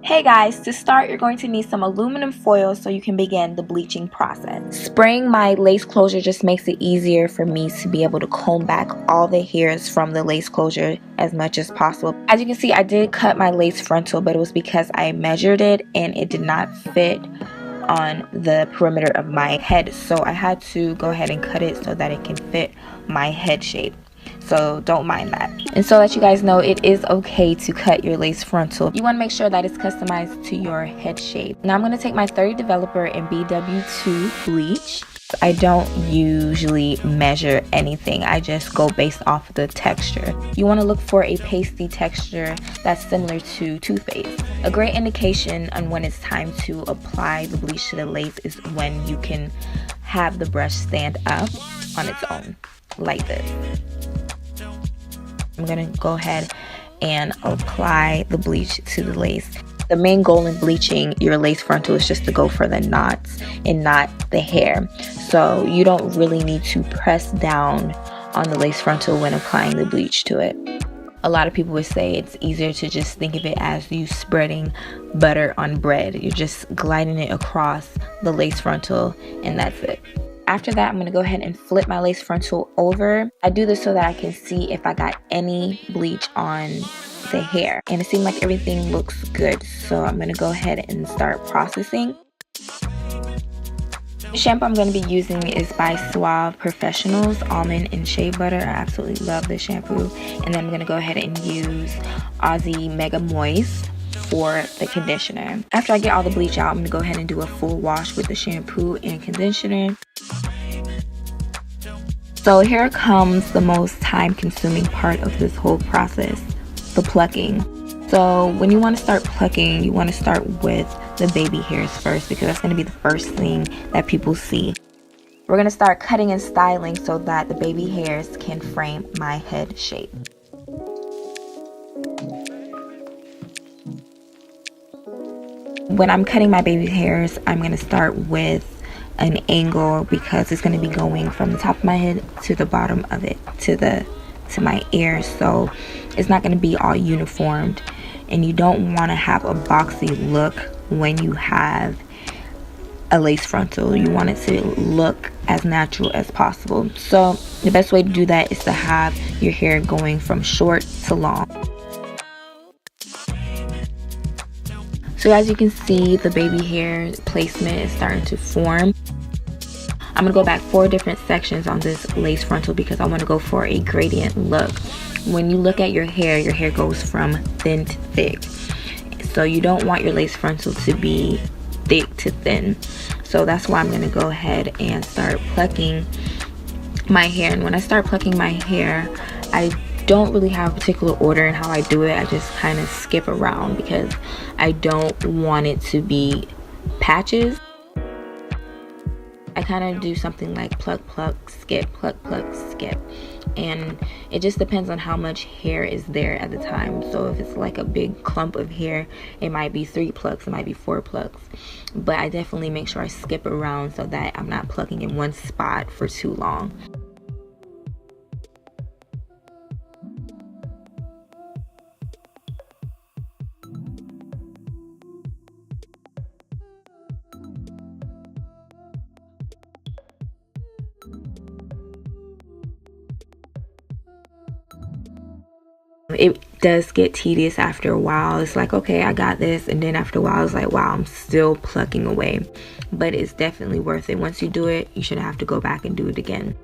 Hey guys, to start you're going to need some aluminum foil so you can begin the bleaching process. Spraying my lace closure just makes it easier for me to be able to comb back all the hairs from the lace closure as much as possible. As you can see, I did cut my lace frontal, but it was because I measured it and it did not fit on the perimeter of my head, so I had to go ahead and cut it so that it can fit my head shape. So don't mind that. And so that you guys know, it is okay to cut your lace frontal. You want to make sure that it's customized to your head shape. Now I'm going to take my 30 developer and BW2 bleach. I don't usually measure anything. I just go based off the texture. You want to look for a pasty texture that's similar to toothpaste. A great indication on when it's time to apply the bleach to the lace is when you can have the brush stand up on its own, like this. I'm going to go ahead and apply the bleach to the lace. The main goal in bleaching your lace frontal is just to go for the knots and not the hair. So you don't really need to press down on the lace frontal when applying the bleach to it. A lot of people would say it's easier to just think of it as you spreading butter on bread. You're just gliding it across the lace frontal and that's it. After that, I'm going to go ahead and flip my lace frontal over. I do this so that I can see if I got any bleach on the hair. And it seemed like everything looks good. So I'm going to go ahead and start processing. The shampoo I'm going to be using is by Suave Professionals Almond and Shea Butter. I absolutely love this shampoo. And then I'm going to go ahead and use Aussie Mega Moist for the conditioner. After I get all the bleach out, I'm going to go ahead and do a full wash with the shampoo and conditioner. So here comes the most time consuming part of this whole process, the plucking. So when you want to start plucking, you want to start with the baby hairs first because that's going to be the first thing that people see. We're going to start cutting and styling so that the baby hairs can frame my head shape. When I'm cutting my baby hairs, I'm going to start with an angle because it's going to be going from the top of my head to the bottom of it to my ears, so it's not going to be all uniformed, and you don't want to have a boxy look when you have a lace frontal. You want it to look as natural as possible. So the best way to do that is to have your hair going from short to long. So as you can see, the baby hair placement is starting to form. I'm going to go back 4 different sections on this lace frontal because I want to go for a gradient look. When you look at your hair goes from thin to thick. So you don't want your lace frontal to be thick to thin. So that's why I'm going to go ahead and start plucking my hair. And when I start plucking my hair, I don't really have a particular order in how I do it. I just kind of skip around because I don't want it to be patches. I kind of do something like pluck, pluck, skip, pluck, pluck, skip. And it just depends on how much hair is there at the time. So if it's like a big clump of hair, it might be 3 plucks, it might be 4 plucks. But I definitely make sure I skip around so that I'm not plucking in one spot for too long. It does get tedious after a while. It's like, okay, I got this, and then after a while it's like, wow, I'm still plucking away. But it's definitely worth it. Once you do it, you shouldn't have to go back and do it again.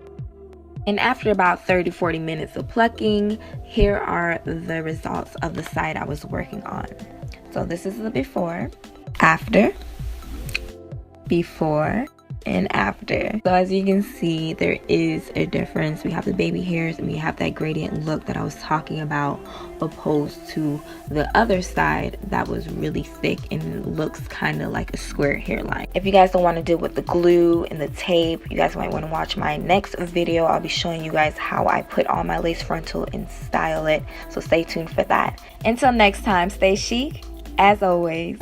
And after about 30-40 minutes of plucking, here are the results of the side I was working on. So this is the before, after, before, and after. So as you can see, there is a difference. We have the baby hairs and we have that gradient look that I was talking about, opposed to the other side that was really thick and looks kind of like a square hairline. If you guys don't want to deal with the glue and the tape, you guys might want to watch my next video. I'll be showing you guys how I put on my lace frontal and style it, so stay tuned for that. Until next time, stay chic as always.